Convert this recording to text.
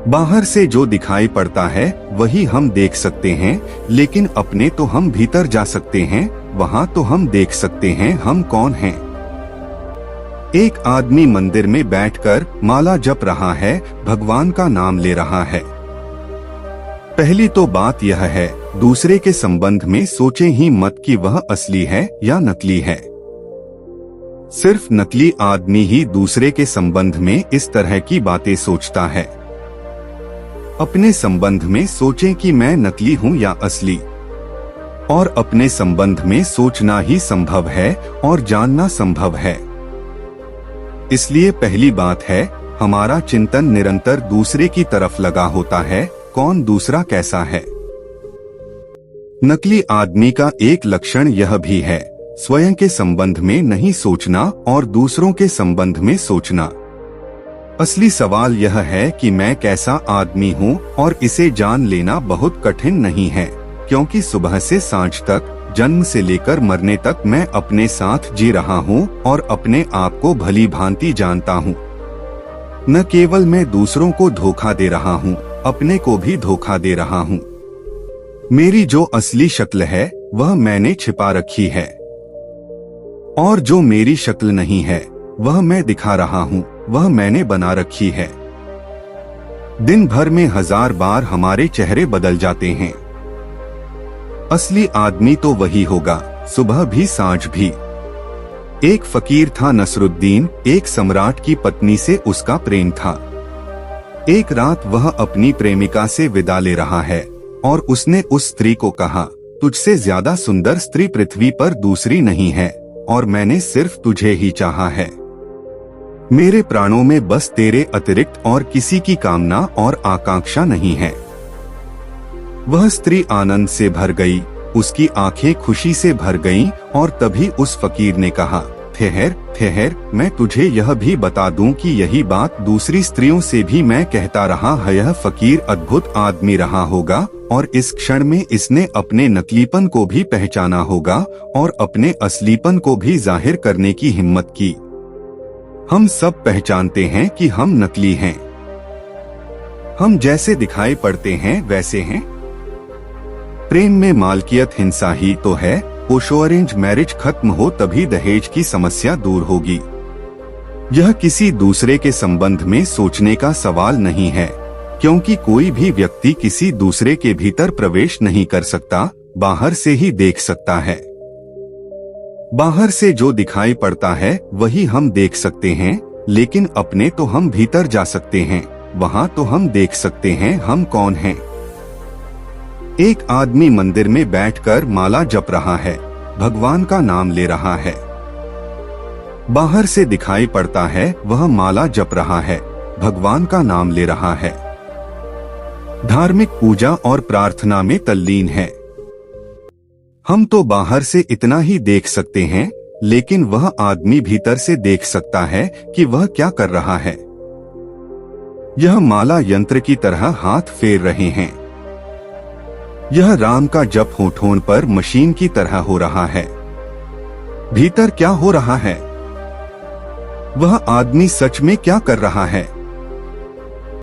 बाहर से जो दिखाई पड़ता है वही हम देख सकते हैं, लेकिन अपने तो हम भीतर जा सकते हैं, वहाँ तो हम देख सकते हैं हम कौन हैं। एक आदमी मंदिर में बैठकर माला जप रहा है, भगवान का नाम ले रहा है। पहली तो बात यह है, दूसरे के संबंध में सोचें ही मत कि वह असली है या नकली है। सिर्फ नकली आदमी ही दूसरे के संबंध में इस तरह की बातें सोचता है। अपने संबंध में सोचें कि मैं नकली हूँ या असली, और अपने संबंध में सोचना ही संभव है और जानना संभव है। इसलिए पहली बात है, हमारा चिंतन निरंतर दूसरे की तरफ लगा होता है, कौन दूसरा कैसा है। नकली आदमी का एक लक्षण यह भी है, स्वयं के संबंध में नहीं सोचना और दूसरों के संबंध में सोचना। असली सवाल यह है कि मैं कैसा आदमी हूँ, और इसे जान लेना बहुत कठिन नहीं है, क्योंकि सुबह से सांझ तक, जन्म से लेकर मरने तक मैं अपने साथ जी रहा हूँ और अपने आप को भली भांति जानता हूँ। न केवल मैं दूसरों को धोखा दे रहा हूँ, अपने को भी धोखा दे रहा हूँ। मेरी जो असली शक्ल है वह मैंने छिपा रखी है, और जो मेरी शक्ल नहीं है वह मैं दिखा रहा हूँ, वह मैंने बना रखी है। दिन भर में 1000 बार हमारे चेहरे बदल जाते हैं। असली आदमी तो वही होगा, सुबह भी सांझ भी। एक फकीर था नसरुद्दीन, एक सम्राट की पत्नी से उसका प्रेम था। एक रात वह अपनी प्रेमिका से विदा ले रहा है और उसने उस स्त्री को कहा, तुझसे ज्यादा सुंदर स्त्री पृथ्वी पर दूसरी नहीं है, और मैंने सिर्फ तुझे ही चाहा है। मेरे प्राणों में बस तेरे अतिरिक्त और किसी की कामना और आकांक्षा नहीं है। वह स्त्री आनंद से भर गई, उसकी आंखें खुशी से भर गईं, और तभी उस फकीर ने कहा, ठहर ठहर, मैं तुझे यह भी बता दूं कि यही बात दूसरी स्त्रियों से भी मैं कहता रहा है। यह फकीर अद्भुत आदमी रहा होगा, और इस क्षण में इसने अपने नकलीपन को भी पहचाना होगा और अपने असलीपन को भी जाहिर करने की हिम्मत की। हम सब पहचानते हैं कि हम नकली हैं। हम जैसे दिखाई पड़ते हैं वैसे हैं। प्रेम में मालकियत हिंसा ही तो है। पोशो अरेंज मैरिज खत्म हो तभी दहेज की समस्या दूर होगी। यह किसी दूसरे के संबंध में सोचने का सवाल नहीं है, क्योंकि कोई भी व्यक्ति किसी दूसरे के भीतर प्रवेश नहीं कर सकता, बाहर से ही देख सकता है। बाहर से जो दिखाई पड़ता है वही हम देख सकते हैं, लेकिन अपने तो हम भीतर जा सकते हैं, वहाँ तो हम देख सकते हैं हम कौन हैं। एक आदमी मंदिर में बैठकर माला जप रहा है, भगवान का नाम ले रहा है। बाहर से दिखाई पड़ता है वह माला जप रहा है, भगवान का नाम ले रहा है। धार्मिक पूजा और प्रार्थना में तल्लीन है। हम तो बाहर से इतना ही देख सकते हैं, लेकिन वह आदमी भीतर से देख सकता है कि वह क्या कर रहा है। यह माला यंत्र की तरह हाथ फेर रहे हैं। यह राम का जप होठों पर मशीन की तरह हो रहा है। भीतर क्या हो रहा है? वह आदमी सच में क्या कर रहा है?